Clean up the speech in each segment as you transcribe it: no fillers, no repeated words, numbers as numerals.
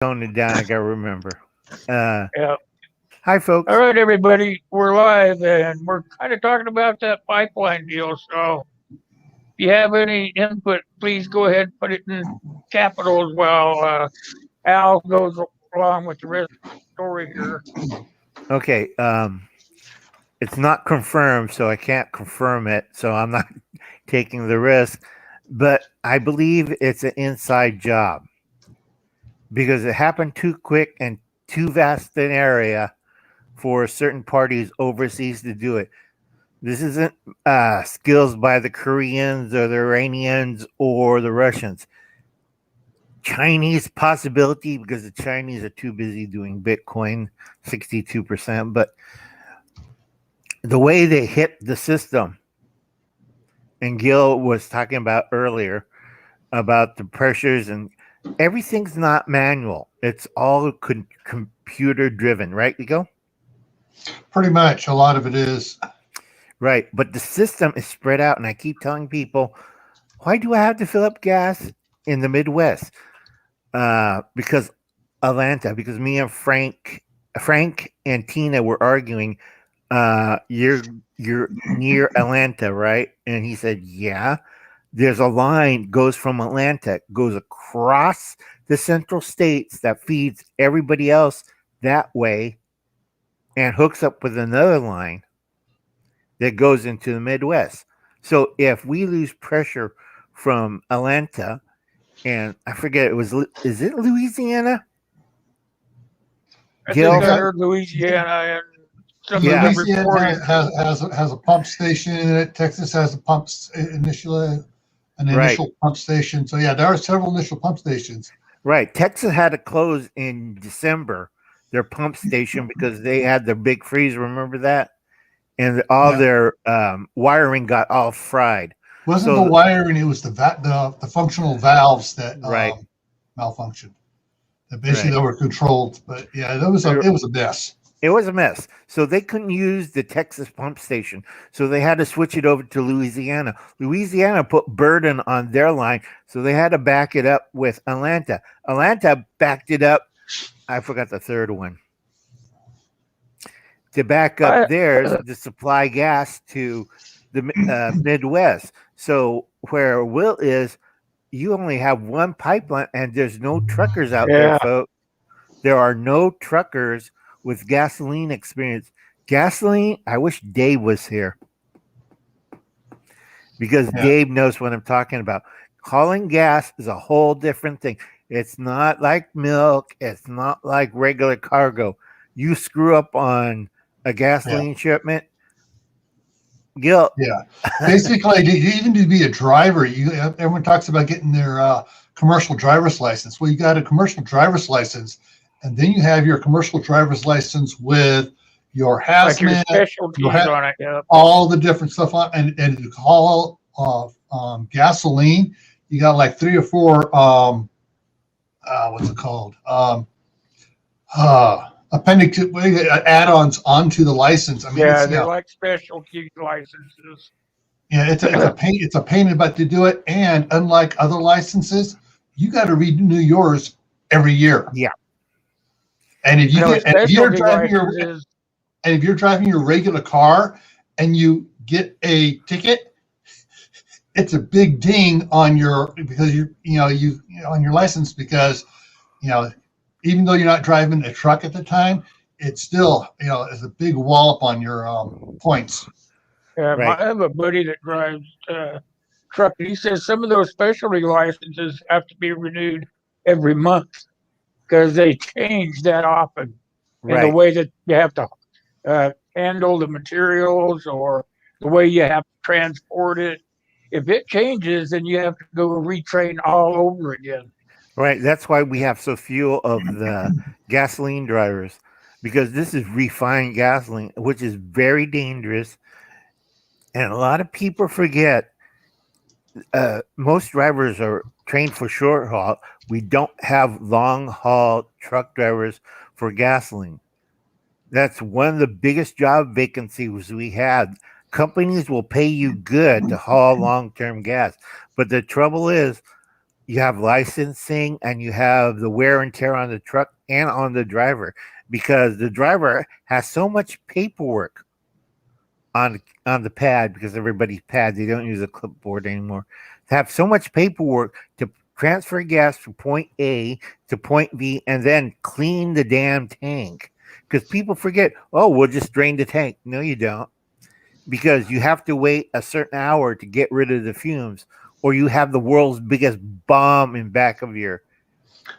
tone it down. I gotta remember. Uh, Yeah. Hi, All folks. right, everybody, we're live and we're kind of talking about that pipeline deal. So if you have any input, please go ahead and put it in capitals while Al goes along with the rest of the story here. Okay. It's not confirmed, so I can't confirm it. So I'm not taking the risk. But I believe it's an inside job because it happened too quick and too vast an area for certain parties overseas to do it. This isn't skills by the Koreans or the Iranians or the Russians. Chinese possibility because the Chinese are too busy doing Bitcoin, 62%. But the way they hit the system, and Gil was talking about earlier about the pressures and everything's not manual. It's all computer driven, right, Gil? Pretty much, a lot of it is. Right. But the system is spread out. And I keep telling people, why do I have to fill up gas in the Midwest? Because Atlanta, because me and Frank and Tina were arguing. You're near Atlanta, right? And he said, yeah. There's a line goes from Atlanta, goes across the central states that feeds everybody else that way, and hooks up with another line that goes into the Midwest. So if we lose pressure from Atlanta, and I forget is it Louisiana? I think Gil? I heard Louisiana and some of the Louisiana reporting. has a pump station in it. Texas has an Right. initial pump station. So yeah, there are several initial pump stations. Right. Texas had to close in December their pump station because they had their big freeze. Remember that? And all Yeah. their wiring got all fried. Wasn't So the wiring? It was the functional valves that right, malfunctioned. That basically right. they were controlled. But yeah, it was a mess. It was a mess. So they couldn't use the Texas pump station. So they had to switch it over to Louisiana. Louisiana put burden on their line. So they had to back it up with Atlanta. Atlanta backed it up. I forgot the third one. To back up I, theirs to supply gas to the Midwest. So where Will is, you only have one pipeline and there's no truckers out there, yeah, folks. There are no truckers with gasoline experience. Gasoline, I wish Dave was here because Yeah. Dave knows what I'm talking about. Hauling gas is a whole different thing. It's not like milk, it's not like regular cargo. You screw up on a Yeah. gasoline shipment, Gil. Yeah, basically, even to be a driver, everyone talks about getting their commercial driver's license. Well, you got a commercial driver's license, and then you have your commercial driver's license with your like your hazmat, specialties on it. Yeah. all the different stuff on, and to call gasoline, you got like three or four what's it called? Appendix add-ons onto the license. I mean, Yeah, they're like specialty licenses. yeah, it's a pain about to do it, and unlike other licenses, you got to renew yours every year. Yeah. And if you get and if you're specialty driving your licenses, and if you're driving your regular car and you get a ticket, it's a big ding on your because you on your license because even though you're not driving a truck at the time, it's still it's a big wallop on your points. Right. I have a buddy that drives truck, and he says some of those specialty licenses have to be renewed every month because they change that often in the Right. way that you have to handle the materials or the way you have to transport it. If it changes, then you have to go retrain all over again. Right. That's why we have so few of the gasoline drivers because this is refined gasoline, which is very dangerous. And a lot of people forget most drivers are trained for short haul. We don't have long haul truck drivers for gasoline. That's one of the biggest job vacancies we had. Companies will pay you good to haul long term gas. But the trouble is, you have licensing and you have the wear and tear on the truck and on the driver, because the driver has so much paperwork on the pad, because everybody's pad, they don't use a clipboard anymore. They have so much paperwork to transfer gas from point A to point B and then clean the damn tank. Because people forget, oh, we'll just drain the tank. No, you don't, because you have to wait a certain hour to get rid of the fumes, or you have the world's biggest bomb in back of your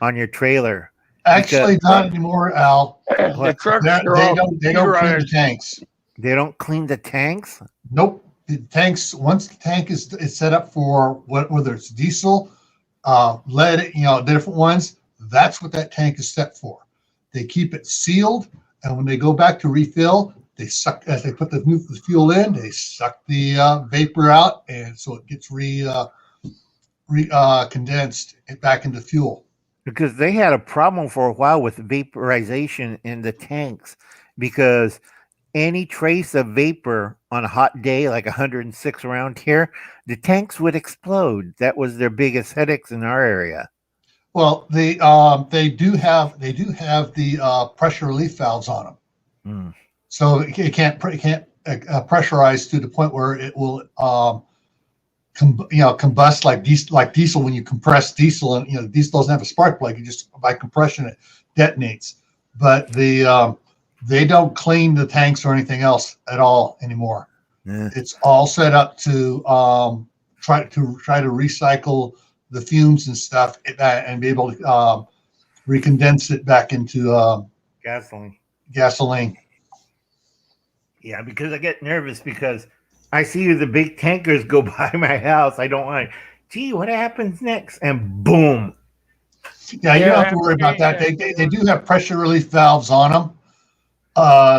on your trailer. Actually, not anymore, Al. The What? trucks They are all don't clean the computerized. tanks. They don't clean the tanks. Nope. The tanks, once the tank is set up for whether it's diesel, lead, different ones, that's what that tank is set for. They keep it sealed, and when they go back to refill, they suck, as they put the fuel in, they suck the vapor out, and so it gets condensed back into fuel. Because they had a problem for a while with vaporization in the tanks, because any trace of vapor on a hot day like 106 around here, the tanks would explode. That was their biggest headaches in our area. Well, they do have the pressure relief valves on them, so it can't pressurize to the point where it will combust like diesel. When you compress diesel, and diesel doesn't have a spark plug, you just by compression it detonates. But they don't clean the tanks or anything else at all anymore. Yeah. It's all set up to try to recycle the fumes and stuff and be able to recondense it back into gasoline. Yeah, because I get nervous because I see the big tankers go by my house. I don't want, gee, what happens next? And boom. Yeah, you don't have to worry about that. They do have pressure relief valves on them,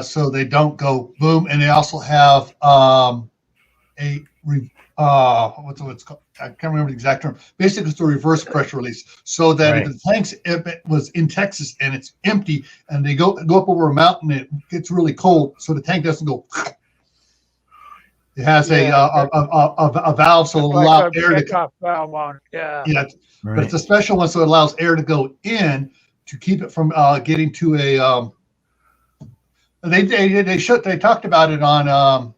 so they don't go boom. And they also have what's it called? I can't remember the exact term. Basically, it's a reverse pressure release, so that if the tanks, if it was in Texas and it's empty, and they go up over a mountain, it gets really cold, so the tank doesn't go. It has a valve, so it'll allow air to valve on it. Yeah. Yeah, but it's a special one, so it allows air to go in to keep it from getting to a. They talked about it on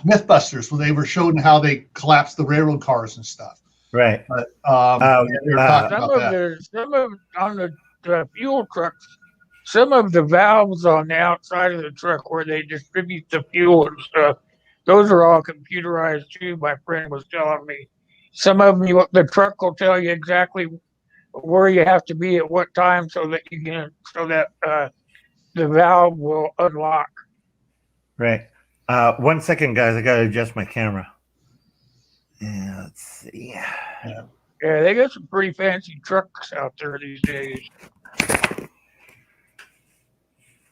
Mythbusters, where they were showing how they collapsed the railroad cars and stuff. Right. But they were talking about that. Some of on the fuel trucks, some of the valves on the outside of the truck where they distribute the fuel and stuff, those are all computerized too. My friend was telling me. Some of them, the truck will tell you exactly where you have to be at what time, so that the valve will unlock. Right. 1 second, guys. I gotta adjust my camera. Yeah, let's see. Yeah, they got some pretty fancy trucks out there these days.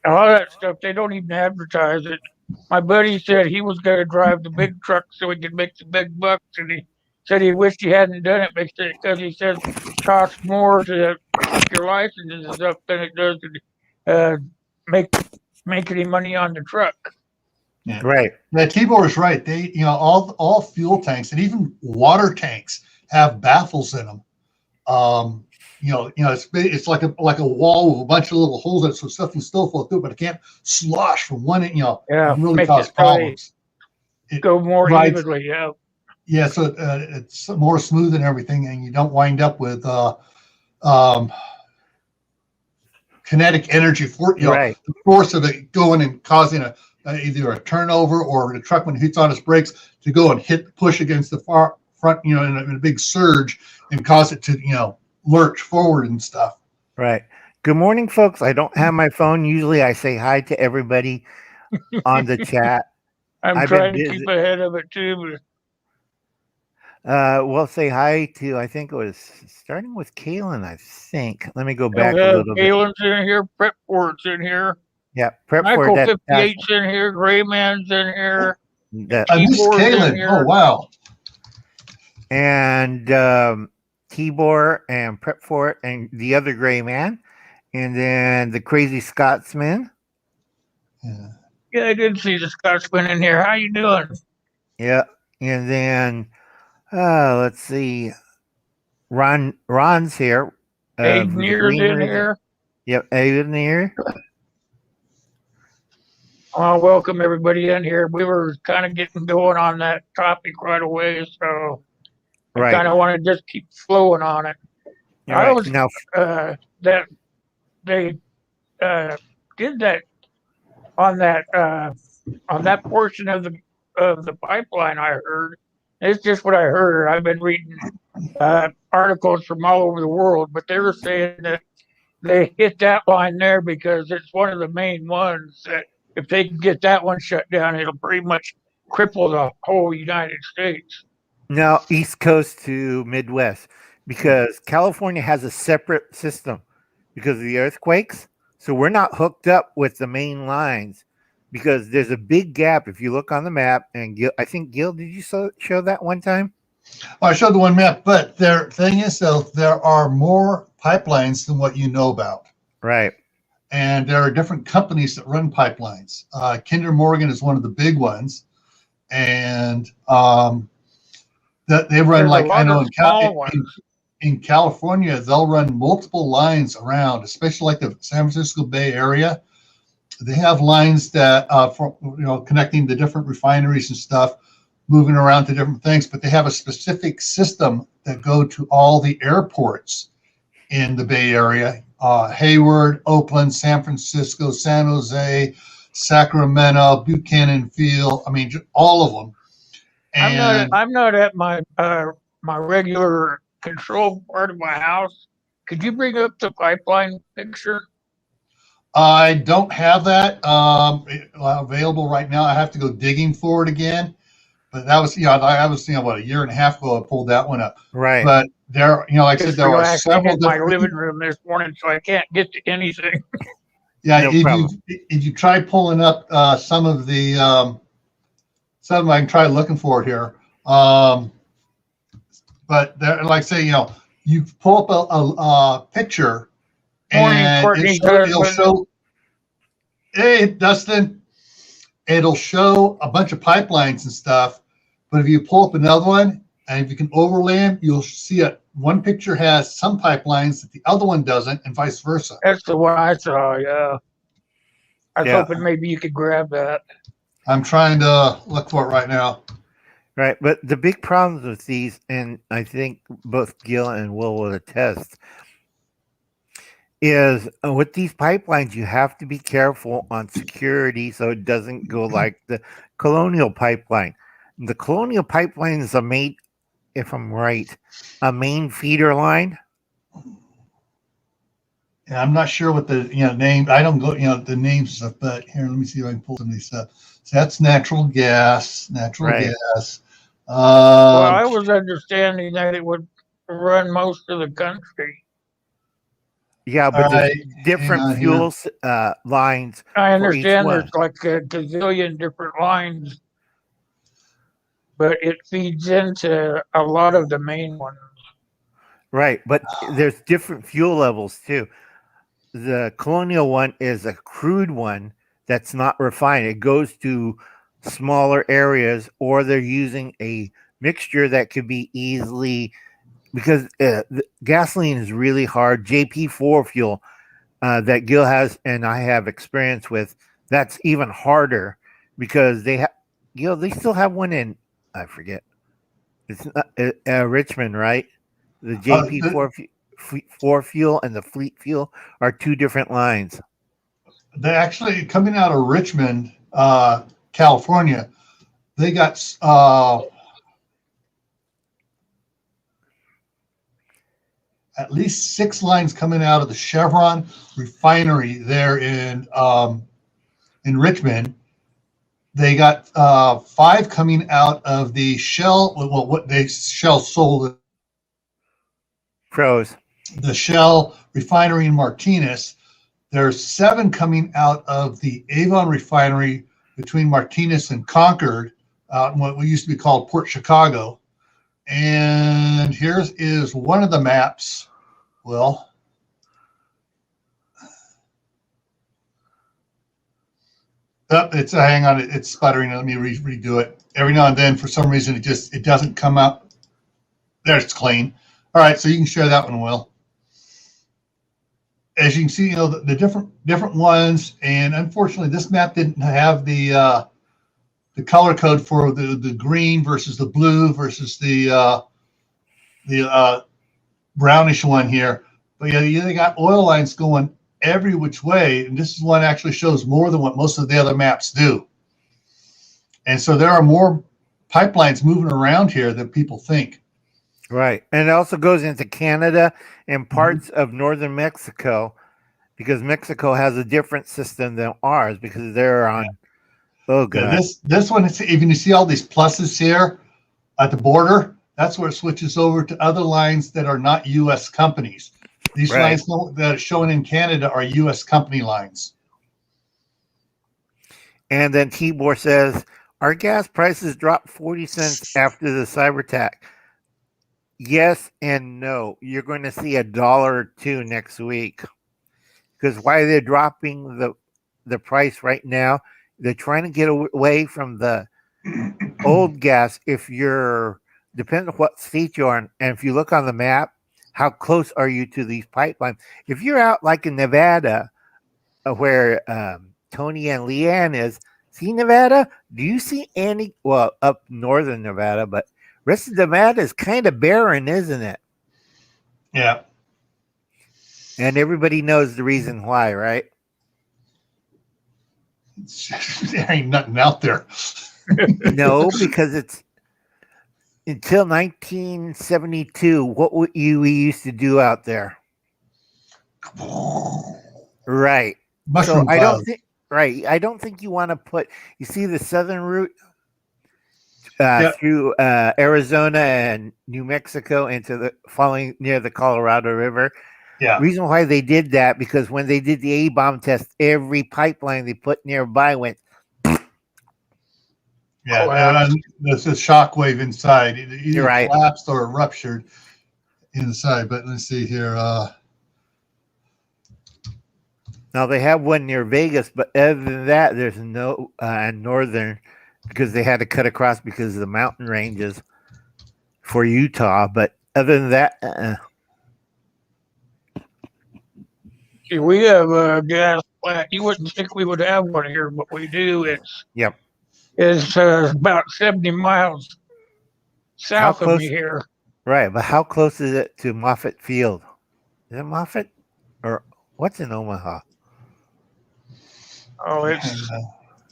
A lot of that stuff, they don't even advertise it. My buddy said he was going to drive the big truck so he could make the big bucks, and he said he wished he hadn't done it because he says it costs more to keep your licenses up than it does to make any money on the truck. Yeah. Right. Yeah, Tibor is right. They, all fuel tanks and even water tanks have baffles in them. It's like a wall with a bunch of little holes in it, so stuff can still flow through, but it can't slosh from one end. Really cause problems. Go more evenly. Yeah. Yeah, so it's more smooth and everything, and you don't wind up with kinetic energy for the force of it going and causing either a turnover, or the truck, when it hits on its brakes, to go and push against the front, in a big surge and cause it to lurch forward and stuff. Right. Good morning, folks. I don't have my phone. Usually I say hi to everybody on the chat. I'm trying to keep ahead of it too. We'll say hi to, I think it was starting with Kaylin, I think. Let me go back a little bit. Kaylin's in here. Prepfort's in here. Yeah, Michael 58's in here. Grayman's in here. I missed Kaylin. Oh, wow. And Tibor and Prepfort and the other gray man. And then the crazy Scotsman. Yeah, I did see the Scotsman in here. How you doing? Yeah. And then Let's see. Ron's here. With the Aiden green in razor. here. Yep, Aiden here. Welcome everybody in here. We were kind of getting going on that topic right away, so I Right. kind of want to just keep flowing on it. All I right. was Now, that they did that on that portion of the pipeline. I heard it's just what I heard. I've been reading articles from all over the world, but they were saying that they hit that line there because it's one of the main ones that if they can get that one shut down, it'll pretty much cripple the whole United States. now East Coast to Midwest, because California has a separate system because of the earthquakes. So we're not hooked up with the main lines because there's a big gap. If you look on the map, and Gil, I think Gil, did you show that one time? Well, I showed the one map, but the thing is, though, there are more pipelines than what you know about. Right. And there are different companies that run pipelines. Kinder Morgan is one of the big ones. And that they run, There's like, I know small ones. in California, they'll run multiple lines around, especially like the San Francisco Bay Area. They have lines that for connecting the different refineries and stuff, moving around to different things, but they have a specific system that go to all the airports in the Bay Area: Hayward, Oakland, San Francisco, San Jose, Sacramento, Buchanan Field. I mean, all of them. And I'm not at my my regular control part of my house. Could you bring up the pipeline picture? I don't have that available right now. I have to go digging for it again. But that was, I was, about a year and a half ago, I pulled that one up. Right. But there, like I said, there are several in my different. living room this morning, so I can't get to anything. Yeah, No problem. if you try pulling up some of the, some I can try looking for it here. But there, like I say, you pull up a picture, and it'll show. Hey, Dustin, it'll show a bunch of pipelines and stuff. But if you pull up another one, and if you can overlay them, you'll see it. One picture has some pipelines that the other one doesn't, and vice versa. That's the one I saw. Yeah, I was hoping maybe you could grab that. I'm trying to look for it right now. Right. But the big problems with these, and I think both Gil and Will attest, is with these pipelines, you have to be careful on security so it doesn't go like the Colonial Pipeline. The Colonial Pipeline is if I'm right, a main feeder line. And I'm not sure what the name. I don't go the names stuff, but here, let me see if I can pull some of these stuff. So that's natural gas. Gas. Well, I was understanding that it would run most of the country. Yeah, but there's different fuel lines. I understand there's like a gazillion different lines, but it feeds into a lot of the main ones. Right, but there's different fuel levels too. The Colonial one is a crude one that's not refined. It goes to smaller areas, or they're using a mixture that could be easily, because the gasoline is really hard. JP4 fuel that Gil has and I have experience with, that's even harder because they still have one in, I forget, it's not, Richmond, right? The JP4 fuel and the Fleet fuel are two different lines. They actually, coming out of Richmond, California, they got at least 6 lines coming out of the Chevron refinery there in Richmond. They got 5 coming out of the Shell. Well, what Shell sold. Pros. The Shell refinery in Martinez. There's 7 coming out of the Avon refinery between Martinez and Concord, what we used to be called Port Chicago. And here is one of the maps. Well, hang on, it's sputtering. Let me redo it. Every now and then, for some reason, it doesn't come out. There, it's clean. All right, so you can share that one, Will. As you can see, the different ones, and unfortunately, this map didn't have the color code for the green versus the blue versus the brownish one here. But yeah, they got oil lines going every which way, and this is one actually shows more than what most of the other maps do. And so there are more pipelines moving around here than people think. Right. And it also goes into Canada and parts of northern Mexico, because Mexico has a different system than ours because they're on. Oh, God. Yeah, this one, even you see all these pluses here at the border, that's where it switches over to other lines that are not U.S. companies. These lines that are shown in Canada are U.S. company lines. And then Tibor says, our gas prices dropped 40 cents after the cyber attack. Yes and no. You're going to see $1 or $2 next week. Because why they're dropping the price right now, they're trying to get away from the old gas. If you're, depending on what state you're in, and if you look on the map, how close are you to these pipelines? If you're out like in Nevada, where Tony and Leanne is, see Nevada? Do you see any, well, up northern Nevada, but rest of Nevada is kind of barren, isn't it? Yeah. And everybody knows the reason why, right? There ain't nothing out there. No, because it's until 1972, what we used to do out there. Right. Mushroom so I cloud. don't think I don't think you want to put, you see the southern route through Arizona and New Mexico into the following near the Colorado River. Yeah. Reason why they did that, because when they did the A-bomb test, every pipeline they put nearby went. Yeah, there's a shockwave inside. It either right. collapsed or ruptured inside. But let's see here. Now they have one near Vegas, but other than that, there's no northern, because they had to cut across because of the mountain ranges for Utah. But other than that, See, we have a gas plant. You wouldn't think we would have one here, but we do. It's about 70 miles south of me here. Right, but how close is it to Moffett Field? Is it Moffett? Or what's in Omaha? Oh, it's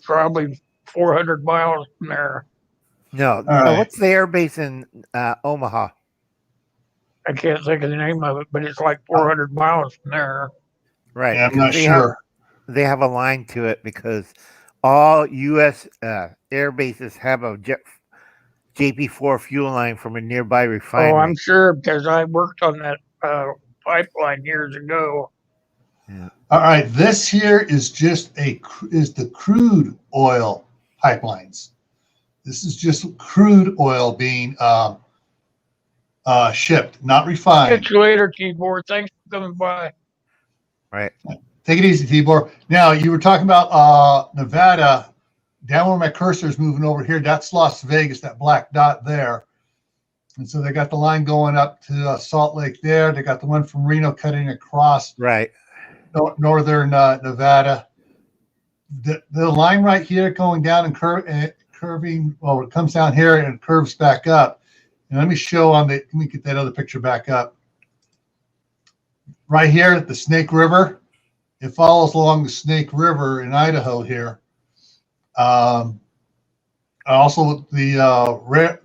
probably 400 miles from there. No, what's the air base in Omaha? I can't think of the name of it, but it's like 400 miles from there. Right. Yeah, I'm not sure. They have a line to it because all U.S. Air bases have a JP4 fuel line from a nearby refinery. Oh, I'm sure, because I worked on that pipeline years ago. Yeah. All right, this here is just the crude oil pipelines. This is just crude oil being shipped, not refined. Catch you later, Tibor. Thanks for coming by. Right. Take it easy, Tibor. Now, you were talking about Nevada. Down where my cursor is moving over here, that's Las Vegas, that black dot there. And so they got the line going up to Salt Lake there. They got the one from Reno cutting across northern Nevada. The line right here going down and curving, well, it comes down here and curves back up. And let me show let me get that other picture back up. Right here at the Snake River, it follows along the Snake River in Idaho here. Also, the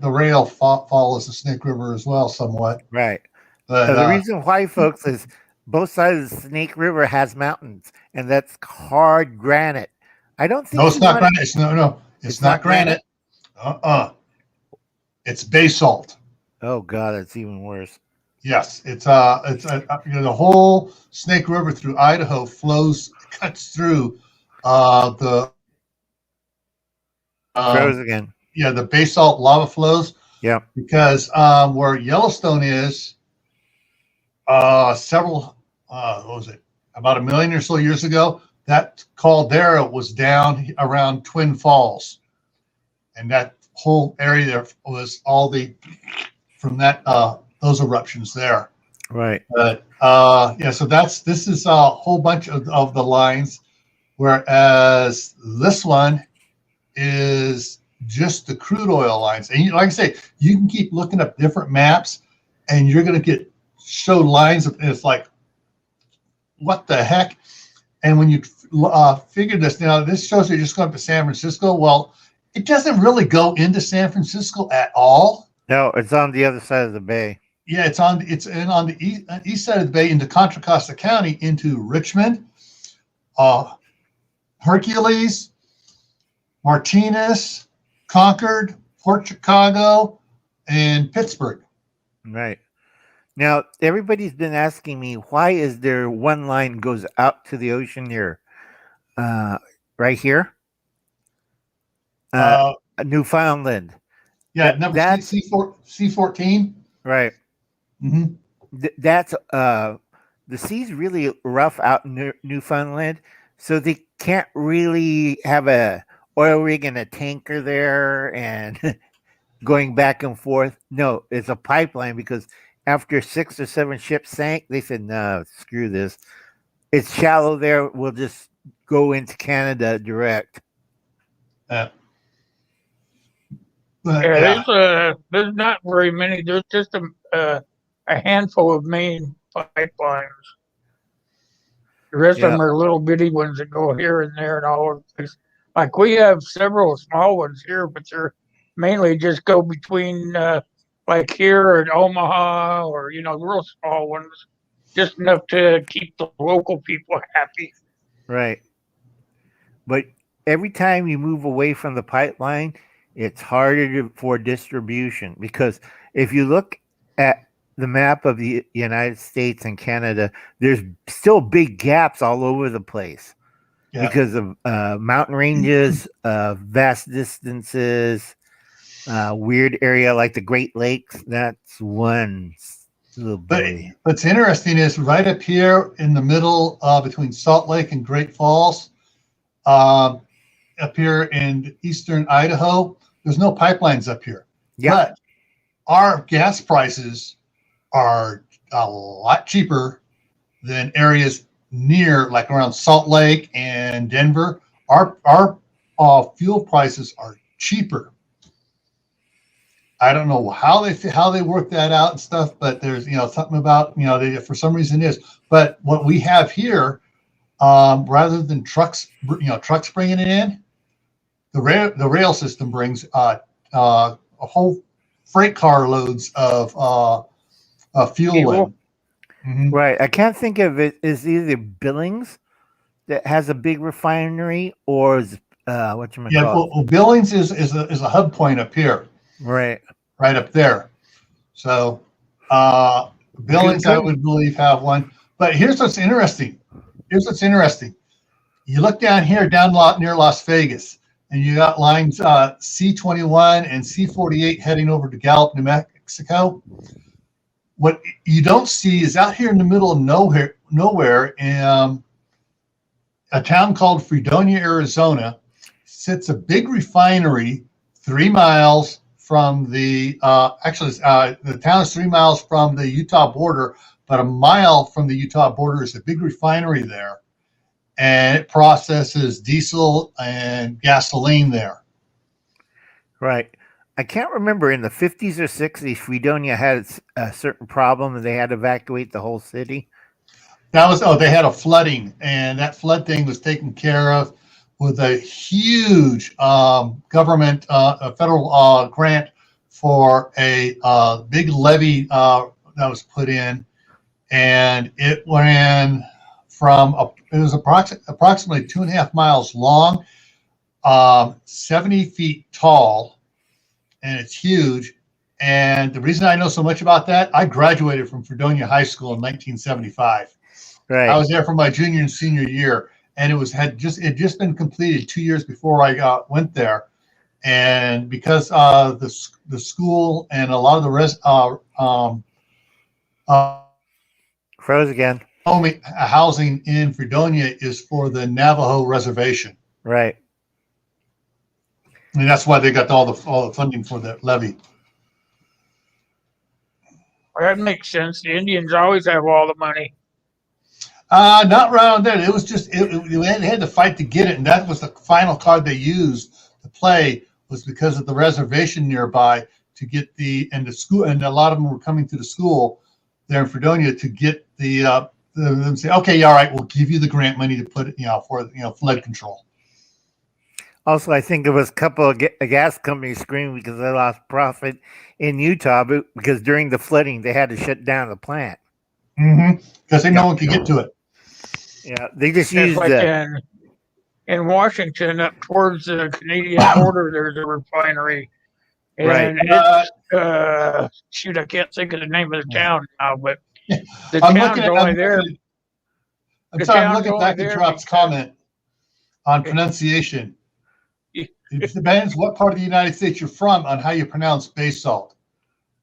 rail follows the Snake River as well, somewhat. Right. But the reason why, folks, is both sides of the Snake River has mountains, and that's hard granite. I don't think. No, it's not granite. It's not granite. It's basalt. Oh God, that's even worse. Yes, it's the whole Snake River through Idaho cuts through the. Froze again. Yeah, the basalt lava flows. Yeah. Because where Yellowstone is, several, what was it, about 1 million or so years ago, that caldera was down around Twin Falls. And that whole area there was all the from that those eruptions there. Right. But yeah, so this is a whole bunch of the lines, whereas this one is just the crude oil lines. And like I say, you can keep looking up different maps, and you're going to get show lines of, it's like, what the heck? And when you figure this, now this shows you're just going up to San Francisco. Well, it doesn't really go into San Francisco at all. No, it's on the other side of the bay. Yeah, it's on the east side of the bay into Contra Costa County, into Richmond, Hercules, Martinez, Concord, Port Chicago, and Pittsburgh. Right. Now, everybody's been asking me, why is there one line goes out to the ocean here? Right here? Newfoundland. Yeah, number C14. Right. Mm-hmm. That's the sea's really rough out in Newfoundland, so they can't really have a oil rig and a tanker there and going back and forth. No, it's a pipeline, because after 6 or 7 ships sank, they said, no, screw this. It's shallow there. We'll just go into Canada direct. There's not very many. There's just a handful of main pipelines. The rest of them are little bitty ones that go here and there and all over the place. Like, we have several small ones here, but they're mainly just go between like here at Omaha, or real small ones, just enough to keep the local people happy. Right. But every time you move away from the pipeline, it's harder for distribution, because if you look at the map of the United States and Canada, there's still big gaps all over the place because of mountain ranges, vast distances, weird area like the Great Lakes. That's one little boy. But what's interesting is right up here in the middle between Salt Lake and Great Falls, up here in eastern Idaho, there's no pipelines up here. Yeah. But our gas prices are a lot cheaper than areas near, like around Salt Lake and Denver. Our fuel prices are cheaper. I don't know how they work that out and stuff, but there's something about they, for some reason it is. But what we have here, rather than trucks bringing it in, the rail system brings a whole freight car loads of fuel in. Mm-hmm. Right. I can't think of it as either Billings that has a big refinery, or well, Billings is a hub point up here. Right up there. So Billings, I would believe, have one. But here's what's interesting. You look down here, near Las Vegas, and you got lines C21 and C48 heading over to Gallup, New Mexico. What you don't see is out here in the middle of nowhere, in a town called Fredonia, Arizona, sits a big refinery 3 miles from the the town is 3 miles from the Utah border, but a mile from the Utah border is a big refinery there, and it processes diesel and gasoline there. Right. I can't remember, in the 50s or 60s, Fredonia had a certain problem and they had to evacuate the whole city. They had a flooding, and that flood thing was taken care of with a huge government, a federal grant for a big levee that was put in, and it ran it was approximately 2.5 miles long, 70 feet tall, and it's huge. And the reason I know so much about that, I graduated from Fredonia High School in 1975. Right. I was there for my junior and senior year, and it had just been completed 2 years before I went there. And because the school and a lot of the rest froze again. Housing in Fredonia is for the Navajo reservation. Right. And that's why they got all the funding for that levee. Well, that makes sense. The Indians always have all the money. Not around then. It was just they had to fight to get it, and that was the final card they used to play. Was because of the reservation nearby to get the school, and a lot of them were coming to the school there in Fredonia to get them say, okay, all right, we'll give you the grant money to put it, for flood control. Also, I think it was a couple of gas companies screaming because they lost profit in Utah because during the flooding they had to shut down the plant. Because no one could get to it. Yeah, they just It's used like in Washington, up towards the Canadian border, there's a refinery. And it's, shoot, I can't think of the name of the town now, but the town's only there. I'm sorry, I'm looking back at Drop's comment on pronunciation. It depends what part of the United States you're from on how you pronounce basalt.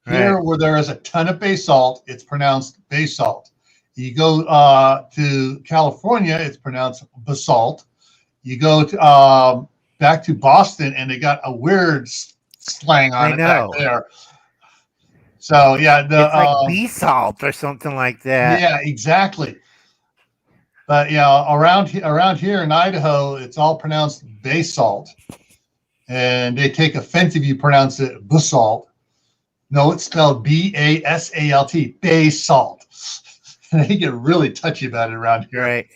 Here, where there is a ton of basalt, it's pronounced basalt. You go to California, it's pronounced basalt. You go to back to Boston, and they got a weird slang on it back there. So yeah, it's like basalt or something like that. Yeah, exactly. But around here in Idaho, it's all pronounced basalt, and they take offense if you pronounce it basalt. No, it's spelled B-A-S-A-L-T, basalt. And they get really touchy about it around here. Right.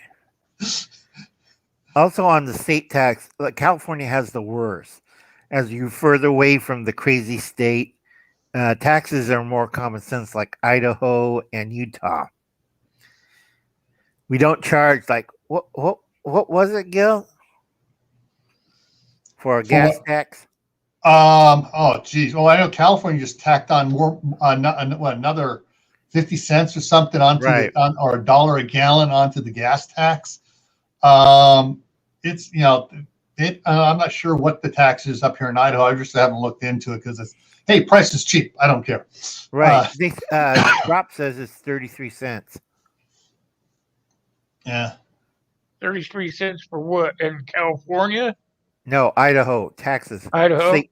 Also, on the state tax, California has the worst. As you further away from the crazy state, taxes are more common sense, like Idaho and Utah. We don't charge like what was it, Gil? For a gas tax? Oh geez. Well, I know California just tacked on more another 50 cents or something onto or $1 a gallon onto the gas tax. It's I'm not sure what the tax is up here in Idaho. I just haven't looked into it because it's price is cheap. I don't care. Right. Drop says it's 33 cents. Yeah. 33 cents for what in California? No, Idaho taxes. Idaho.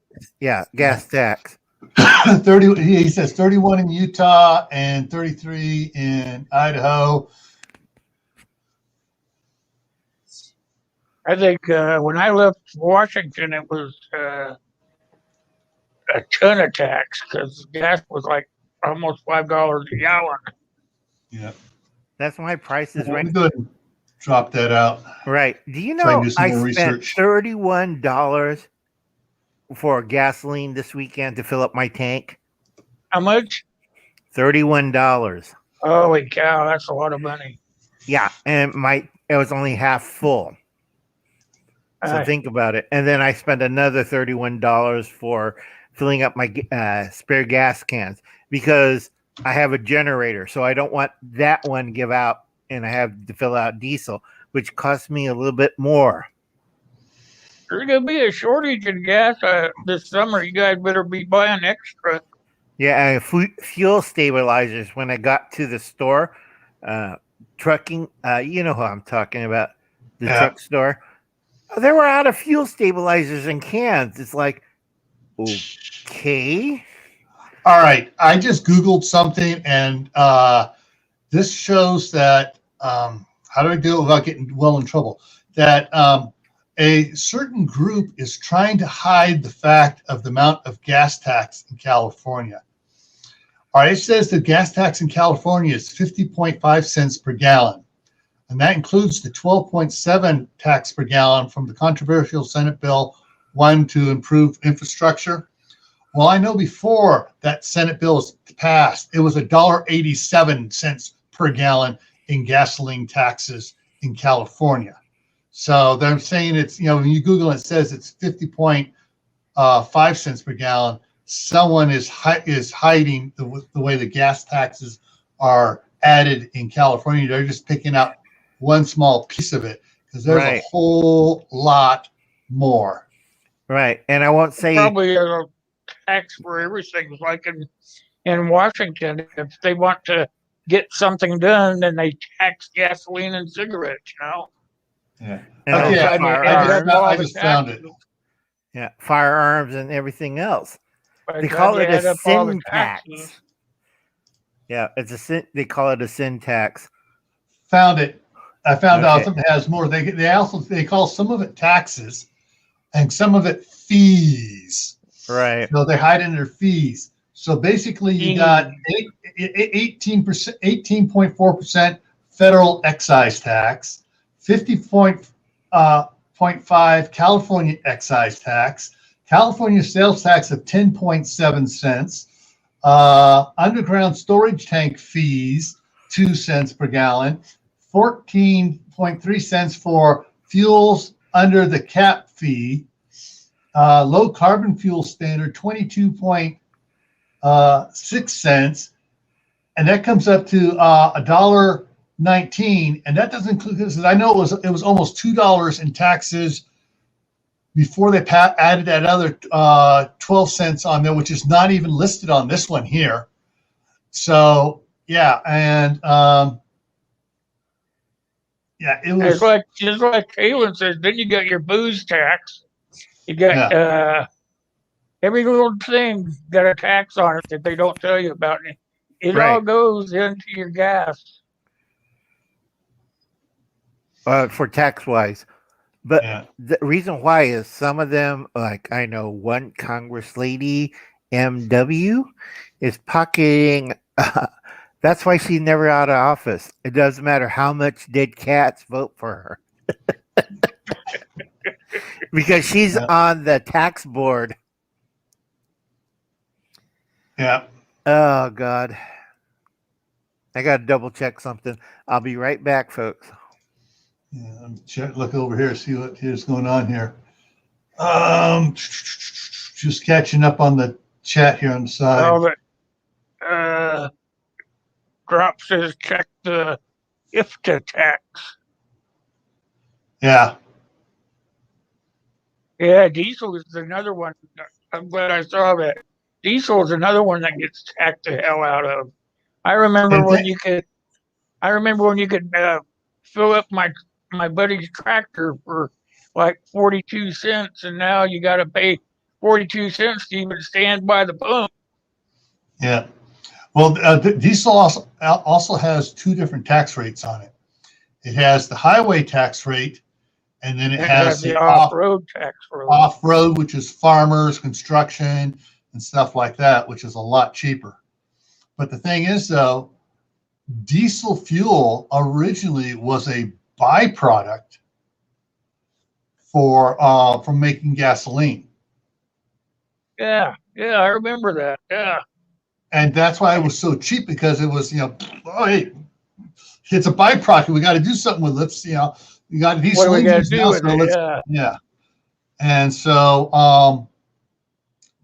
Gas tax. 30. He says 31 in Utah and 33 in Idaho. I think when I left Washington, it was a ton of tax because gas was like almost $5 a gallon. Yeah, that's why prices right. Go ahead and drop that out. Right. Do you know I spent $31 for gasoline this weekend to fill up my tank? How much? $31. Holy cow, that's a lot of money. Yeah, and it was only half full. So think about it. And then I spent another $31 for filling up my spare gas cans because I have a generator. So I don't want that one give out and I have to fill out diesel, which costs me a little bit more. There's going to be a shortage in gas this summer. You guys better be buying extra. Yeah, fuel stabilizers. When I got to the store, trucking, you know who I'm talking about, the truck store. They were out of fuel stabilizers and cans. It's like, okay. All right. I just Googled something, and this shows that, how do I do it without getting in trouble? That a certain group is trying to hide the fact of the amount of gas tax in California. All right. It says the gas tax in California is 50.5 cents per gallon. And that includes the 12.7 tax per gallon from the controversial Senate Bill 1 to improve infrastructure. Well, I know before that Senate bill was passed, it was $1.87 per gallon in gasoline taxes in California. So they're saying it's, when you Google it, it says it's 50.5 cents per gallon. Someone is hiding the way the gas taxes are added in California. They're just picking out one small piece of it because there's a whole lot more. Right. And I won't say probably a tax for everything, like in Washington. If they want to get something done, then they tax gasoline and cigarettes, Yeah. I just found it. Yeah, firearms and everything else. They call it a sin tax. Yeah, it's a sin. They call it a sin tax. Found it. I found out Okay. something has more. They call some of it taxes and some of it fees. Right. So they hide in their fees. So basically, you got 18%, 18.4% federal excise tax, 50.5 California excise tax, California sales tax of 10.7 cents, underground storage tank fees 2 cents per gallon, 14.3 cents for fuels under the cap fee, low carbon fuel standard 22.6 cents, and that comes up to $1.19, and that doesn't include, because I know it was almost $2 in taxes before they added that other 12 cents on there, which is not even listed on this one here. So yeah, and yeah, it was just like Kaylin says. Then you got your booze tax. You got every little thing got a tax on it that they don't tell you about. It all Right. goes into your gas. For tax wise. But yeah. the reason why is some of them, like I know one Congress lady, MW, is pocketing. That's why she's never out of office. It doesn't matter how much dead cats vote for her because she's Yeah. on the tax board. Yeah. Oh, God. I got to double check something. I'll be right back, folks. Yeah, look over here, see what is going on here. Just catching up on the chat here on the side. Well, Drop says check the IFTA tax. Yeah. Yeah, diesel is another one. I'm glad I saw that. Diesel is another one that gets taxed the hell out of. I remember And when you could. I remember when you could fill up my buddy's tractor for like 42 cents, and now you got to pay 42 cents to even stand by the pump. Yeah. Well, diesel also has two different tax rates on it. It has the highway tax rate, and then it has the the off-road tax rate. off-road, which is farmers, construction, and stuff like that, which is a lot cheaper. But the thing is, though, diesel fuel originally was a byproduct from making gasoline. Yeah, I remember that. Yeah. And that's why it was so cheap, because it was, hey, it's a byproduct. We got to do something with it. You got diesel engines now, so yeah. And so,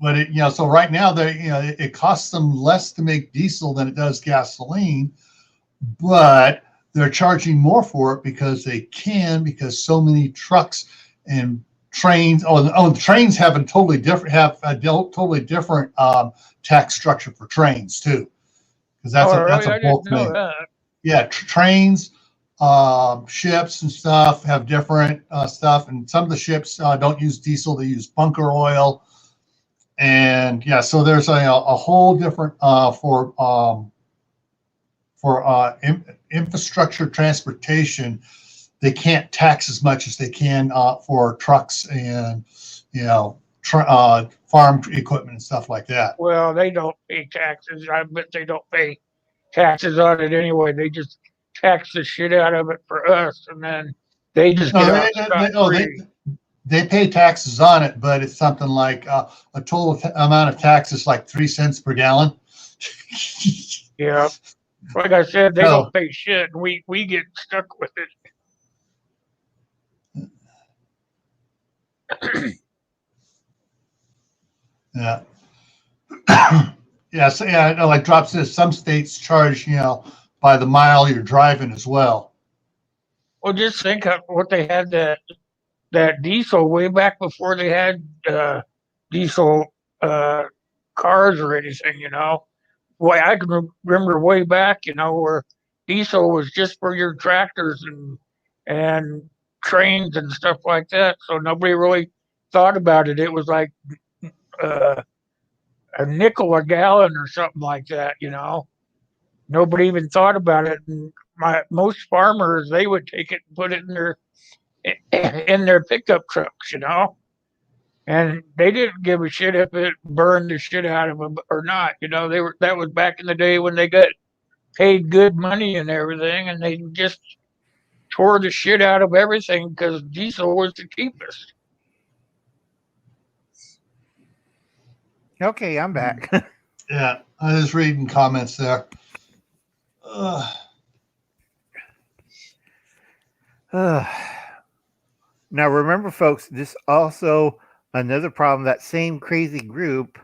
but so right now it costs them less to make diesel than it does gasoline, but they're charging more for it because because so many trucks and trains. The trains have a totally different tax structure for trains too, because that's a bulk thing. Yeah, trains, ships and stuff have different stuff, and some of the ships don't use diesel; they use bunker oil, and yeah, so there's a whole different for infrastructure transportation. They can't tax as much as they can for trucks and farm equipment and stuff like that. Well, they don't pay taxes. I bet they don't pay taxes on it anyway. They just tax the shit out of it for us, and then they just get they pay taxes on it, but it's something like a total amount of taxes like 3 cents per gallon. Yeah, like I said, they don't pay shit. We get stuck with it. Yeah. Yeah. So yeah, like Drop says, some states charge by the mile you're driving as well. Well, just think of what they had that diesel way back before they had diesel cars or anything. Boy, I can remember way back, where diesel was just for your tractors and trains and stuff like that. So nobody really thought about it. It was like a nickel a gallon or something like that. nobody even thought about it. And most farmers, they would take it and put it in their pickup trucks, and they didn't give a shit if it burned the shit out of them or not. That was back in the day when they got paid good money and everything, and they just tore the shit out of everything because diesel was the cheapest. Okay, I'm back. Yeah, I was reading comments there. Now, remember, folks, this also another problem. That same crazy group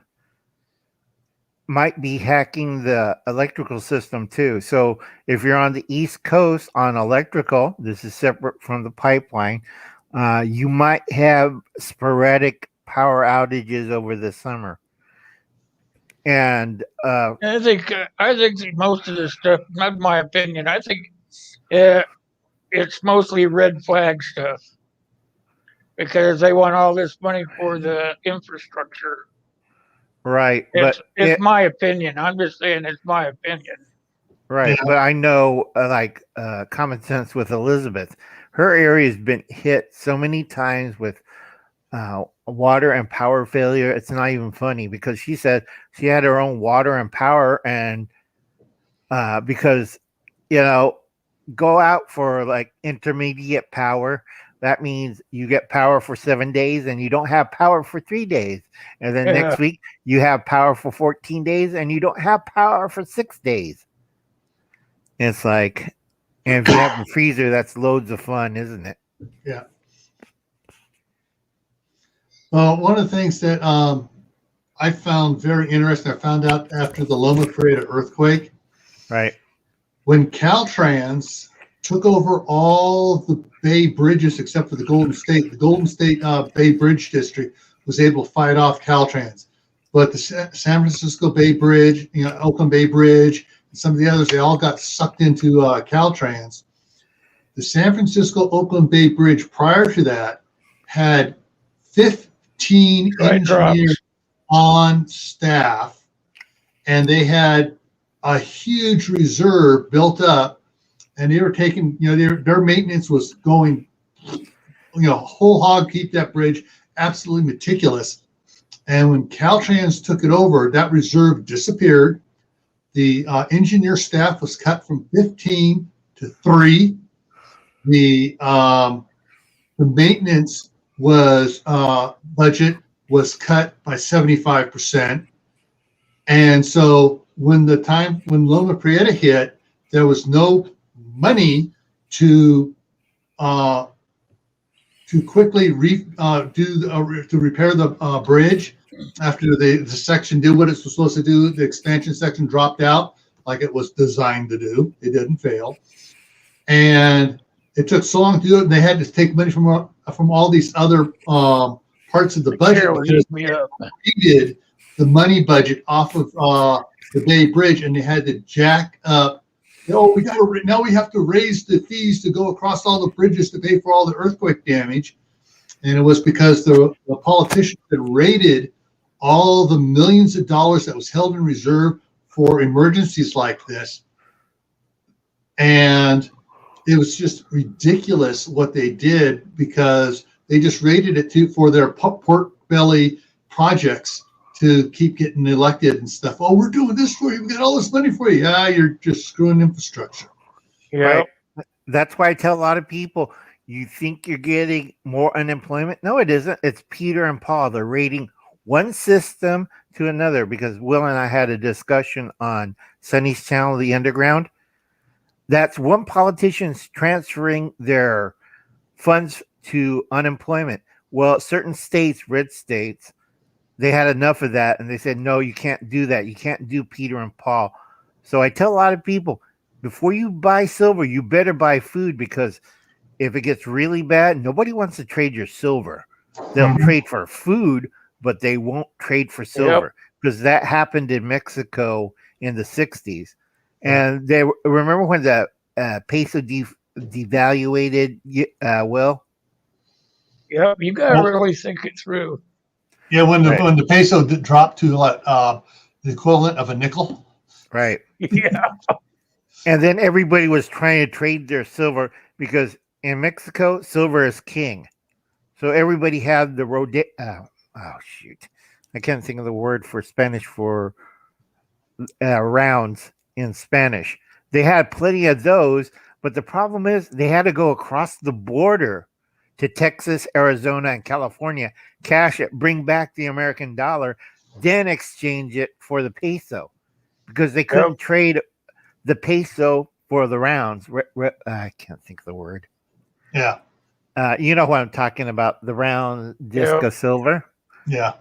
might be hacking the electrical system too. So if you're on the East Coast on electrical, this is separate from the pipeline. You might have sporadic power outages over the summer. And I think most of this stuff, not my opinion, I think it's mostly red flag stuff because they want all this money for the infrastructure. right, It's my opinion. I'm just saying it's my opinion. Right, Yeah. but I know, common sense with Elizabeth, her area has been hit so many times with water and power failure. It's not even funny because she said she had her own water and power, and because go out for like intermediate power. That means you get power for 7 days and you don't have power for 3 days. And then Yeah. next week you have power for 14 days and you don't have power for 6 days. It's like, and if you have a freezer, that's loads of fun, isn't it? Yeah. Well, one of the things that I found very interesting, I found out after the Loma Prieta earthquake, Right. when Caltrans took over all the Bay bridges except for the Golden State Bay Bridge District was able to fight off Caltrans. But the San Francisco Bay Bridge, Oakland Bay Bridge, and some of the others, they all got sucked into Caltrans. The San Francisco Oakland Bay Bridge prior to that had 15 engineers on staff, and they had a huge reserve built up, and they were taking, their maintenance was going, whole hog, keep that bridge absolutely meticulous. And when Caltrans took it over, that reserve disappeared. The engineer staff was cut from 15 to 3. The maintenance was budget was cut by 75%. And so when Loma Prieta hit, there was no money to quickly to repair the bridge after the section did what it was supposed to do. The expansion section dropped out like it was designed to do. It didn't fail, and it took so long to do it. And they had to take money from all these other parts of the budget because they did the money budget off of the Bay Bridge, and they had to jack up. Now we have to raise the fees to go across all the bridges to pay for all the earthquake damage. And it was because the politicians had raided all the millions of dollars that was held in reserve for emergencies like this. And it was just ridiculous what they did because they just raided it for their pork belly projects to keep getting elected and stuff. Oh, we're doing this for you. We got all this money for you. Yeah, you're just screwing infrastructure. Yeah. Right. That's why I tell a lot of people, you think you're getting more unemployment? No, it isn't. It's Peter and Paul. They're rating one system to another because Will and I had a discussion on Sunny's channel, The Underground. That's one politician's transferring their funds to unemployment. Well, certain states, red states, they had enough of that, and they said, no, you can't do that. You can't do Peter and Paul. So I tell a lot of people, before you buy silver, you better buy food because if it gets really bad, nobody wants to trade your silver. They'll trade for food, but they won't trade for silver because that happened in Mexico in the 60s. And they remember when the peso devaluated, Will? Yep, you got to really think it through. Yeah, when the peso dropped to the equivalent of a nickel. Right. Yeah. And then everybody was trying to trade their silver because in Mexico, silver is king. So everybody had the oh shoot, I can't think of the word for Spanish for rounds in Spanish. They had plenty of those, but the problem is they had to go across the border to Texas, Arizona, and California, cash it, bring back the American dollar, then exchange it for the peso because they Yep. couldn't trade the peso for the rounds. I can't think of the word. Yeah. You know what I'm talking about, the round disc Yep. of silver. Yeah.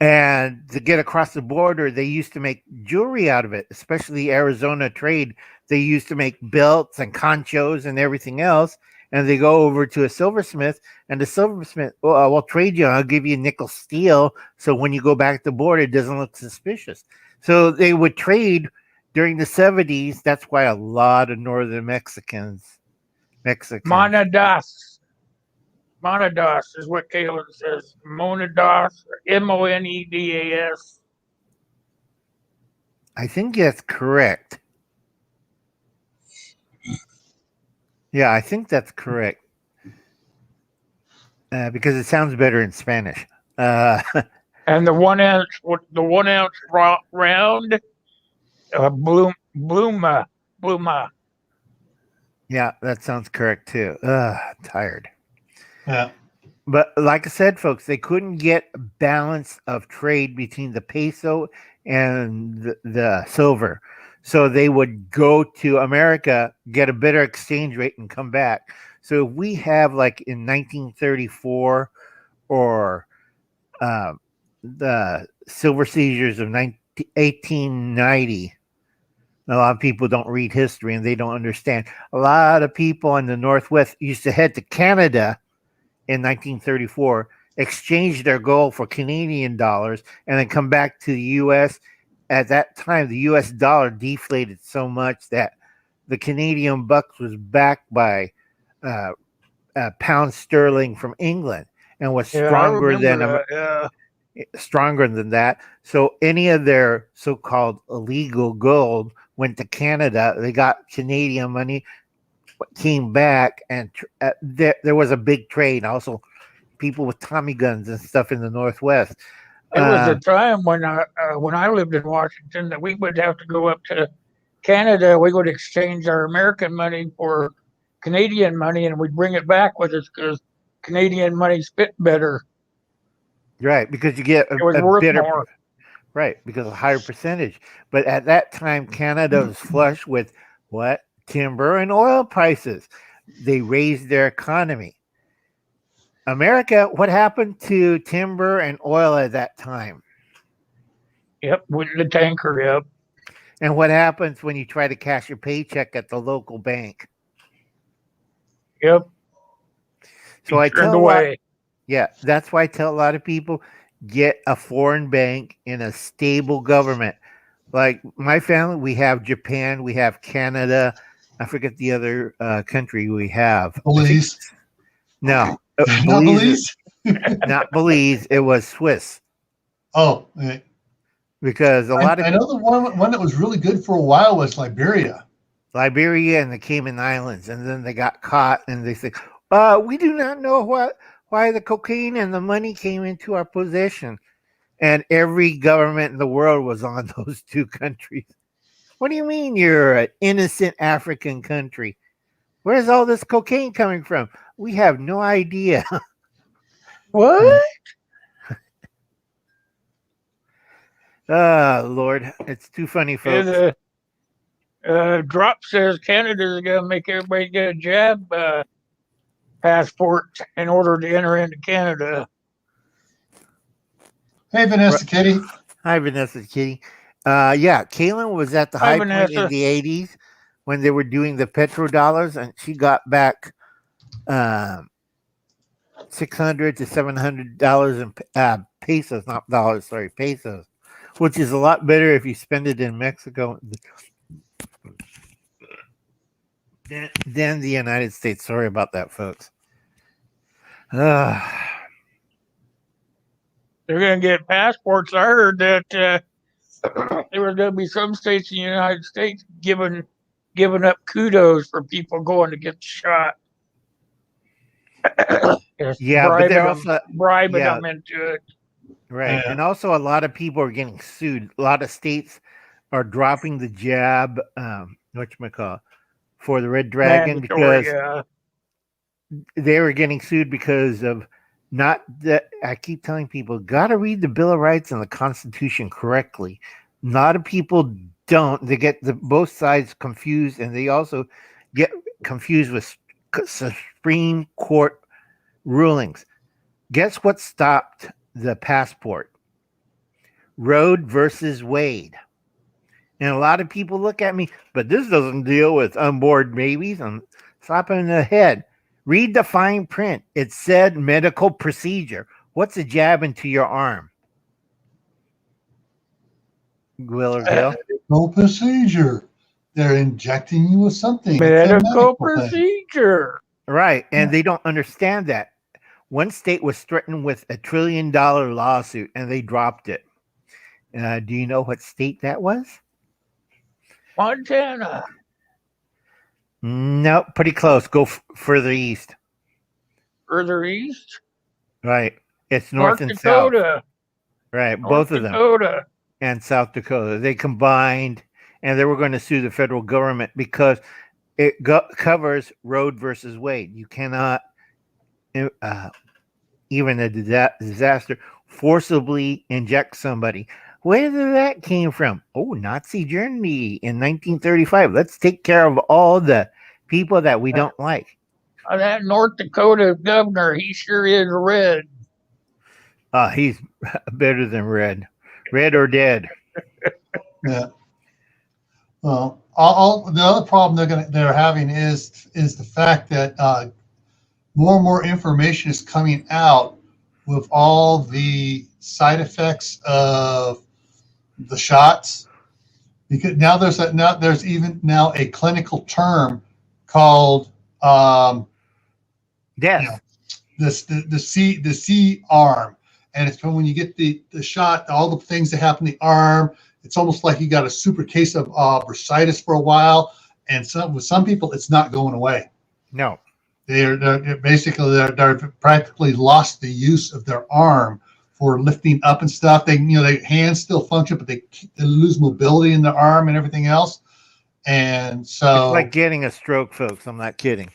And to get across the border, they used to make jewelry out of it, especially Arizona trade. They used to make belts and conchos and everything else. And they go over to a silversmith, and the silversmith, well, I'll trade you. I'll give you nickel steel. So when you go back to the border, it doesn't look suspicious. So they would trade during the 70s. That's why a lot of northern Mexicans. Monadas. Monadas is what Caleb says. Monadas, Monedas. I think that's correct. Yeah, I think that's correct. Because it sounds better in Spanish. And the 1 ounce, round, bluma. Yeah, that sounds correct too. Tired. Yeah. But like I said, folks, they couldn't get a balance of trade between the peso and the silver. So they would go to America, get a better exchange rate, and come back. So if we have, like in 1934 or the silver seizures of 1890, a lot of people don't read history and they don't understand. A lot of people in the Northwest used to head to Canada in 1934, exchange their gold for Canadian dollars, and then come back to the U.S. At that time, the U.S. dollar deflated so much that the Canadian bucks was backed by pound sterling from England and was Yeah, I remember that. stronger than that. So any of their so-called illegal gold went to Canada. They got Canadian money, came back, and there was a big trade. Also, people with Tommy guns and stuff in the Northwest. There was a time when I lived in Washington that we would have to go up to Canada. We would exchange our American money for Canadian money, and we'd bring it back with us because Canadian money fit better. Right, because you get It was a worth better more. right because of a higher percentage. But at that time, Canada was flush with what timber and oil prices. They raised their economy. America, what happened to timber and oil at that time? Yep, with the tanker. Yep. And what happens when you try to cash your paycheck at the local bank? Yep. So I Turned tell a lot, away. yeah, that's why I tell a lot of people get a foreign bank in a stable government. Like my family, we have Japan, we have Canada. I forget the other country we have. Belize. No, Not Belize, Belize? not Belize. It was Swiss Oh, okay. because a lot of I know the one that was really good for a while was Liberia. Liberia and the Cayman Islands, and then they got caught, and they said, "We do not know why the cocaine and the money came into our possession." And every government in the world was on those two countries. What do you mean you're an innocent African country? Where's all this cocaine coming from? We have no idea. What? Lord, it's too funny, folks. Drop says Canada's going to make everybody get a jab passport in order to enter into Canada. Hey, Vanessa Kitty. Hi, Vanessa Kitty. Yeah, Kaylin was at the Hi, high point in Vanessa. the 80s when they were doing the petrodollars, and she got back $600 to $700 in pesos, not dollars, sorry, pesos, which is a lot better if you spend it in Mexico than the United States. Sorry about that, folks. They're going to get passports. I heard that there was going to be some states in the United States giving giving up kudos for people going to get the shot. Just Yeah, but they're bribing yeah, them into it. right. And also, a lot of people are getting sued. A lot of states are dropping the jab, whatchamacallit, for the Red Dragon Mandatory, because they were getting sued because of not that. I keep telling people, got to read the Bill of Rights and the Constitution correctly. A lot of people don't. They get both sides confused, and they also get confused with Supreme Court rulings. Guess what stopped the passport? Roe versus Wade. And a lot of people look at me, but this doesn't deal with unborn babies. I'm slapping in the head. Read the fine print. It said medical procedure. What's a jab into your arm? Will or Gil? No procedure. They're injecting you with something. It's a medical medical thing. procedure. Right. And they don't understand that. One state was threatened with $1 trillion lawsuit and they dropped it. Do you know what state that was? Montana. No, pretty close. Go further east. Further east? Right. It's North and Dakota. South. Right. North Both of them. Dakota. And South Dakota. They combined and they were going to sue the federal government because it covers Roe versus Wade. You cannot, even a disaster, forcibly inject somebody. Where did that came from? Oh, Nazi Germany in 1935. Let's take care of all the people that we don't like. That North Dakota governor, he sure is red. He's better than red. Red or dead. Yeah. Well, all the other problem they're having is the fact that more and more information is coming out with all the side effects of the shots. Because now there's even a clinical term called death. The C arm, and it's when you get the shot, all the things that happen in the arm. It's almost like you got a super case of bursitis for a while, and with some people, it's not going away. No, they're practically lost the use of their arm for lifting up and stuff. Their hands still function, but they lose mobility in their arm and everything else. And so it's like getting a stroke, folks. I'm not kidding.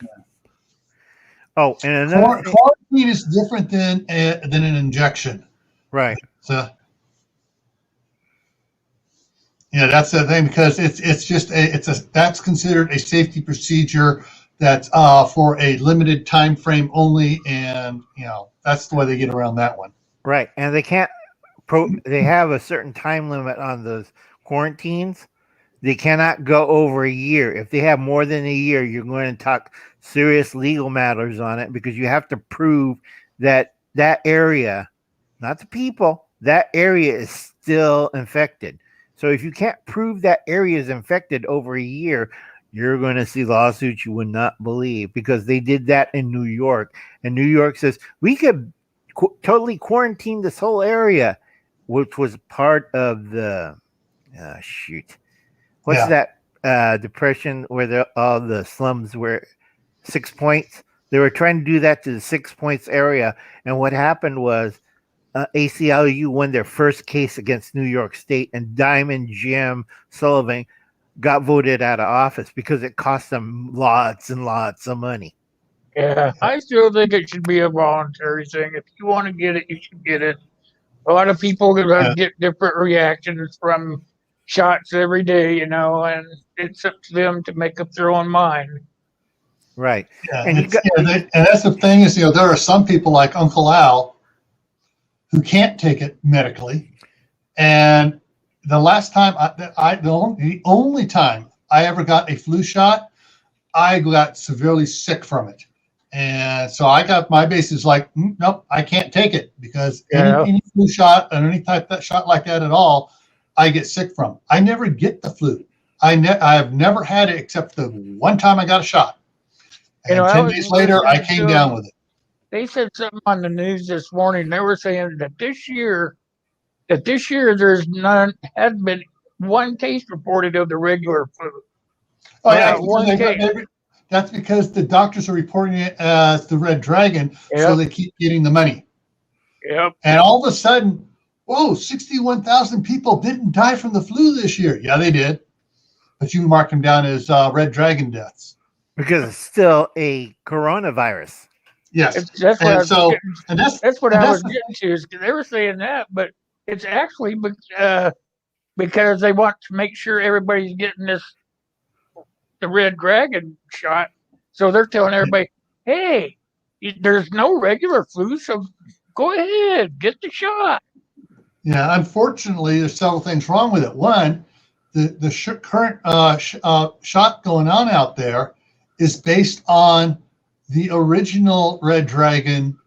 Oh, and another quarantine is different than an injection, right? So. Yeah, that's the thing, because that's considered a safety procedure that's for a limited time frame only, and that's the way they get around that one. Right, and they can't. They have a certain time limit on those quarantines. They cannot go over a year. If they have more than a year, you're going to talk serious legal matters on it, because you have to prove that area, not the people, that area is still infected. So if you can't prove that area is infected over a year, you're going to see lawsuits you would not believe, because they did that in New York. And New York says, we could totally quarantine this whole area, which was part of the, what's that depression where all the slums were 6 Points? They were trying to do that to the 6 Points area. And what happened was, ACLU won their first case against New York State, and Diamond Jim Sullivan got voted out of office because it cost them lots and lots of money. Yeah, I still think it should be a voluntary thing. If you want to get it, you should get it. A lot of people get different reactions from shots every day, and it's up to them to make up their own mind. Right. Yeah, and that's the thing is, there are some people like Uncle Al who can't take it medically, and the last time the only time I ever got a flu shot, I got severely sick from it, and so I got my basis like, nope, I can't take it, because any flu shot or any type of shot like that at all, I get sick from. I never get the flu. I have never had it except the one time I got a shot, and 10 days later I came down with it. They said something on the news this morning. They were saying that this year there's hadn't been one case reported of the regular flu. Oh yeah, Well, that's because the doctors are reporting it as the red dragon, so Yep. they keep getting the money. Yep. And all of a sudden, whoa, 61,000 people didn't die from the flu this year. Yeah, they did. But you mark them down as red dragon deaths. Because it's still a coronavirus. Yes. That's what I And was so, getting. and that's, That's what and I that's, was getting to. Is they were saying that, but it's actually because they want to make sure everybody's getting the red dragon shot. So they're telling everybody, hey, there's no regular flu, so go ahead, get the shot. yeah, unfortunately, there's several things wrong with it. One, the current shot going on out there is based on the original red dragon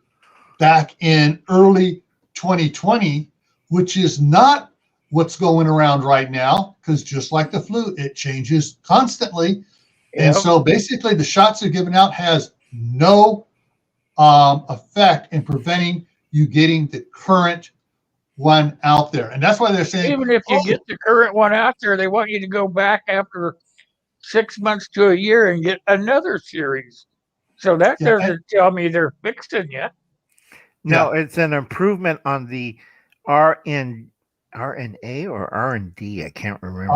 back in early 2020, which is not what's going around right now, because just like the flu, it changes constantly. And Yep. so basically the shots they're giving out has no effect in preventing you getting the current one out there. And that's why they're saying, Even if you get the current one out there, they want you to go back after 6 months to a year and get another series. So that Yeah, doesn't tell me they're fixing you. No, it's an improvement on the RNA or R&D. I can't remember.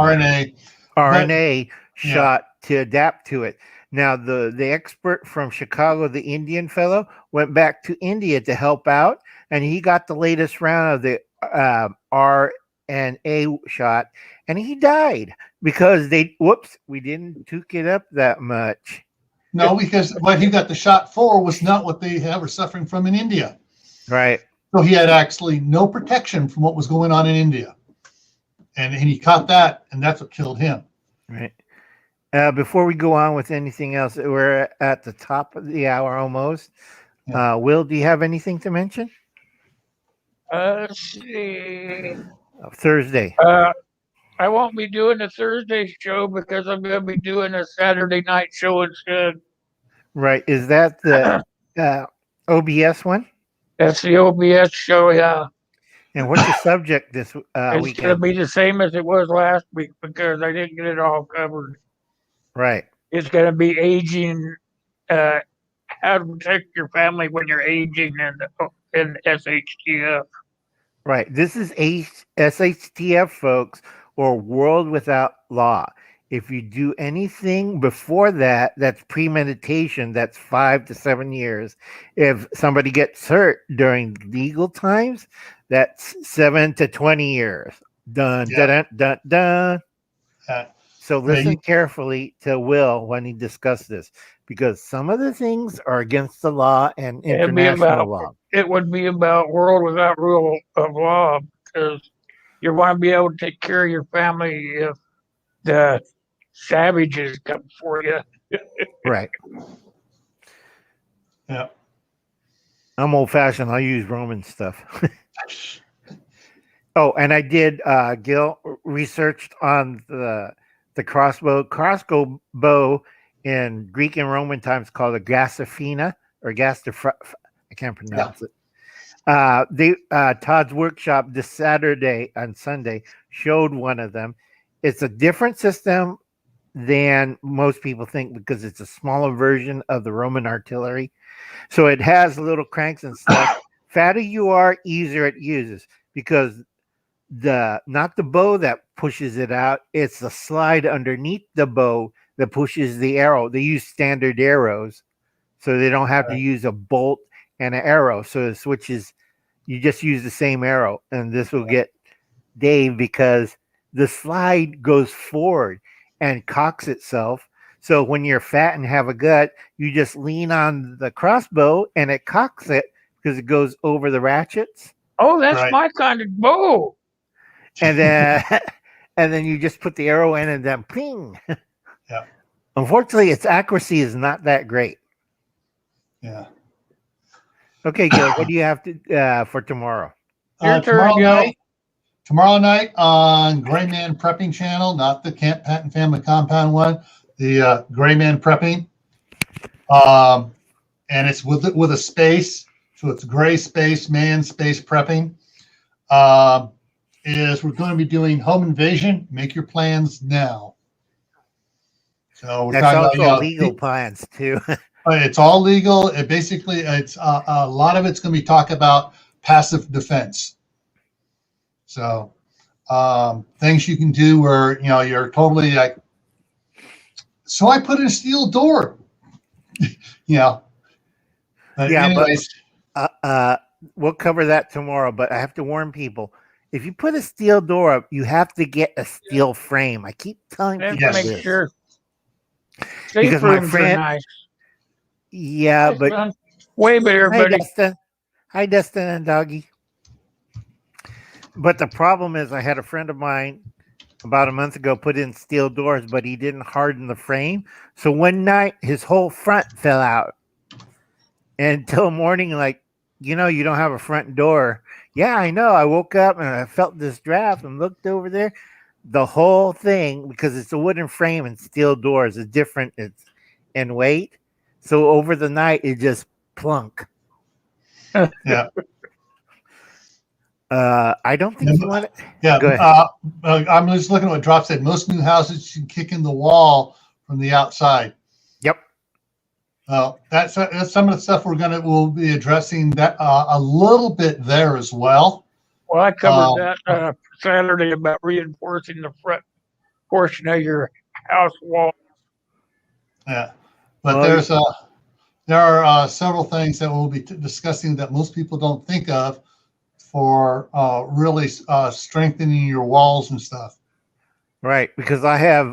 RNA shot to adapt to it. Now, the expert from Chicago, the Indian fellow, went back to India to help out, and he got the latest round of the RNA shot, and he died because we didn't took it up that much. No, because what he got the shot for was not what they were suffering from in India. Right. So he had actually no protection from what was going on in India. And he caught that, and that's what killed him. Right. Before we go on with anything else, we're at the top of the hour almost. Yeah. Will, do you have anything to mention? Let's see. Thursday. I won't be doing the Thursday show because I'm going to be doing a Saturday night show instead. Right. Is that the OBS one? That's the OBS show, yeah. And what's the subject this It's going to weekend? be the same as it was last week because I didn't get it all covered. Right. It's going to be aging, how to protect your family when you're aging in SHTF. Right. This is SHTF, folks, or World Without Law. If you do anything before that, that's premeditation. That's 5 to 7 years. If somebody gets hurt during legal times, that's 7 to 20 years. Dun, Yeah. dun, dun, dun. So listen you- carefully to Will when he discusses this, because some of the things are against the law and international law. It would be about world without rule of law because you want to be able to take care of your family if the savages come for you. Right. Yeah. I'm old fashioned. I'll use Roman stuff. Oh, and I did, Gil, researched on the crossbow bow in Greek and Roman times called a gassafina or I can't pronounce it. Todd's workshop this Saturday and Sunday showed one of them. It's a different system than most people think because it's a smaller version of the Roman artillery. So it has little cranks and stuff. Fatter you are, easier it uses because not the bow that pushes it out, it's the slide underneath the bow that pushes the arrow. They use standard arrows, so they don't have to use a bolt and an arrow. So it switches, you just use the same arrow, and this will get Dave because the slide goes forward and cocks itself. So when you're fat and have a gut, you just lean on the crossbow and it cocks it because it goes over the ratchets. Oh, that's my kind of bow. And then you just put the arrow in and then ping. Yeah. Unfortunately, its accuracy is not that great. Yeah. Okay, Gil, what do you have to for tomorrow? Tomorrow night on Gray Man Prepping channel, not the Camp Patton Family Compound one, the Gray Man Prepping. And it's with a space, so it's Gray Space Man Space Prepping. We're going to be doing home invasion. Make your plans now. So we're That's talking about, also legal plans too. it's all legal. It basically, it's a lot of it's going to be talk about passive defense. So things you can do where, you're totally like, so I put in a steel door, But Yeah, anyways, we'll cover that tomorrow. But I have to warn people: if you put a steel door up, you have to get a steel frame. I keep telling Have people to make Yes. this sure safe because my rooms are friend, nice. yeah, Nice, but man. Wave at everybody. Hi Dustin and Doggy. But the problem is, I had a friend of mine about a month ago put in steel doors, but he didn't harden the frame. So one night, his whole front fell out. And until morning, like, you don't have a front door. Yeah, I know. I woke up and I felt this draft and looked over there. The whole thing, because it's a wooden frame and steel doors, is different. It's in weight. So over the night, it just plunk. yeah. I don't think you want to. Yeah, Go ahead. I'm just looking at what Drop said. Most new houses should kick in the wall from the outside. Yep. That's some of the stuff we'll be addressing that a little bit there as well. Well, I covered that Saturday about reinforcing the front portion of your house wall. Yeah, but Well, there are several things that we'll be discussing that most people don't think of for really strengthening your walls and stuff. Right, because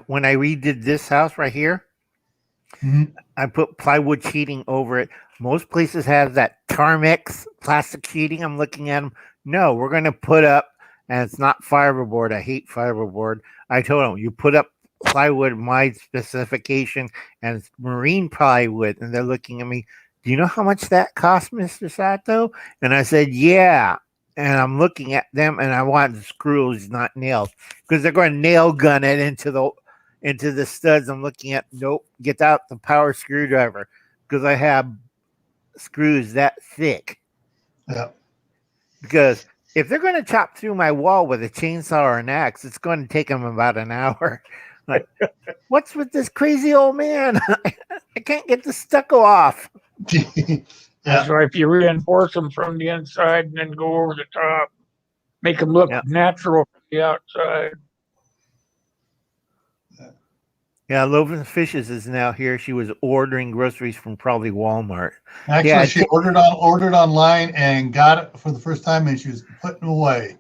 when I redid this house right here, Mhm. I put plywood sheeting over it. Most places have that Tarmex plastic sheeting. I'm looking at them. No, we're going to put up, and it's not fiberboard. I hate fiberboard. I told them, you put up plywood, my specification, and it's marine plywood. And they're looking at me, do you know how much that cost, Mr. Sato? And I said, yeah. And I'm looking at them, and I want the screws, not nails, because they're going to nail gun it into the studs. I'm looking at, nope, get out the power screwdriver, because I have screws that thick. Yeah. Because if they're going to chop through my wall with a chainsaw or an axe, it's going to take them about an hour. Like, what's with this crazy old man? I can't get the stucco off. Yeah. So if you reinforce them from the inside and then go over the top, make them look natural from the outside. Yeah, Loaven Fishes is now here. She was ordering groceries from probably Walmart. Actually, Yeah, she ordered online and got it for the first time, and she was putting away.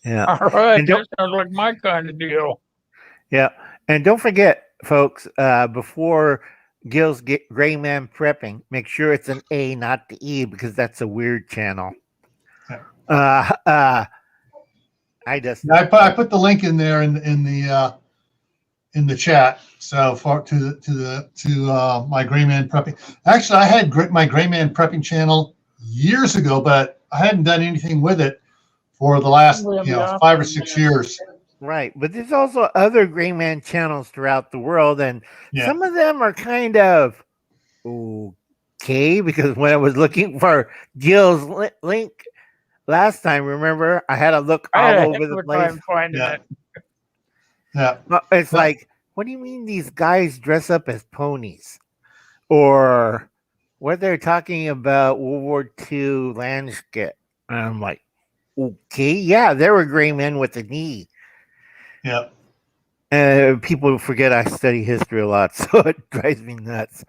Yeah. All right, that sounds like my kind of deal. Yeah, and don't forget, folks, before Gil's Gray Man Prepping, make sure it's an A, not the E, because that's a weird channel. I put the link in there in the chat. So to my Gray Man Prepping. Actually, I had my Gray Man Prepping channel years ago, but I hadn't done anything with it for the last 5 or 6 years. Right, but there's also other Gray Man channels throughout the world, and some of them are kind of okay, because when I was looking for Gil's link last time, remember, I had to look all over the place. It. Yeah. It's like, what do you mean these guys dress up as ponies? Or what they're talking about World War II landscape. And I'm like, okay, yeah, there were gray men with a knee. Yeah. People forget I study history a lot, so it drives me nuts.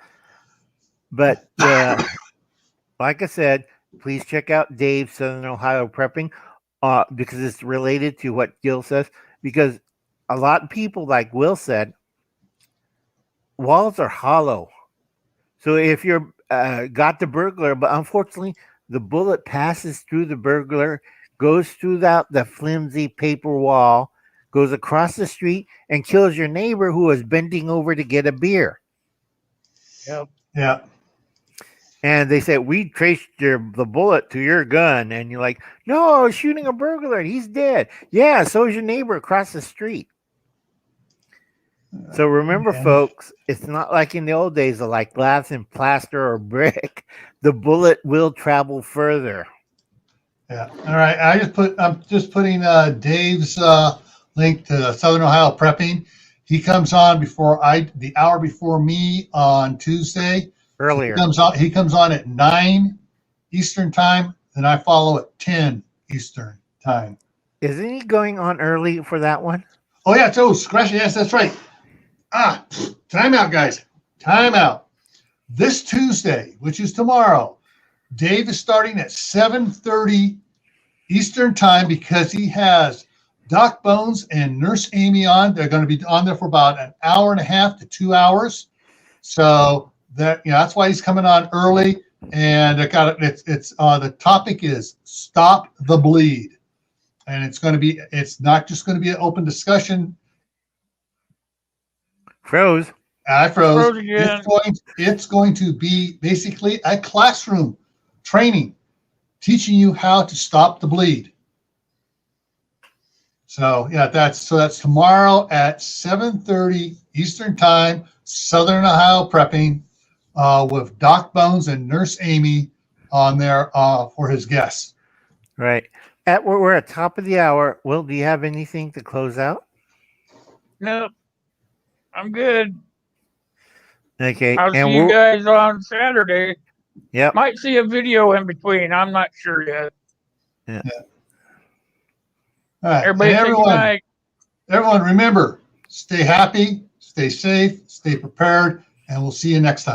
But like I said, please check out Dave's Southern Ohio Prepping because it's related to what Gil says. Because a lot of people, like Will said, walls are hollow. So if you're got the burglar, but unfortunately the bullet passes through the burglar, goes through the flimsy paper wall, goes across the street, and kills your neighbor who was bending over to get a beer. Yep. Yeah. And they say, we traced the bullet to your gun. And you're like, no, I was shooting a burglar. He's dead. Yeah, so is your neighbor across the street. So remember, folks, it's not like in the old days of like glass and plaster or brick. The bullet will travel further. Yeah. All right. I'm just putting Dave's link to Southern Ohio Prepping. He comes on the hour before me on Tuesday. Earlier. He comes on at 9 Eastern time, and I follow at 10 Eastern time. Isn't he going on early for that one? Oh yeah, scratch. Yes, that's right. Time out, guys. Time out. This Tuesday, which is tomorrow, Dave is starting at 7:30 Eastern time because he has Doc Bones and Nurse Amy on. They're going to be on there for about an hour and a half to 2 hours. So that's why he's coming on early. And the topic is Stop the Bleed. And it's not just going to be an open discussion. Froze. I froze. Froze again. It's going to be basically a classroom training, teaching you how to stop the bleed. So that's tomorrow at 7:30 Eastern time, Southern Ohio Prepping, with Doc Bones and Nurse Amy on there for his guests. Right. We're at top of the hour. Will, do you have anything to close out? Nope. I'm good. Okay. I'll see you guys on Saturday. Yep. Might see a video in between. I'm not sure yet. Yeah. All right. Everybody, And say good night. everyone, remember, stay happy, stay safe, stay prepared, and we'll see you next time.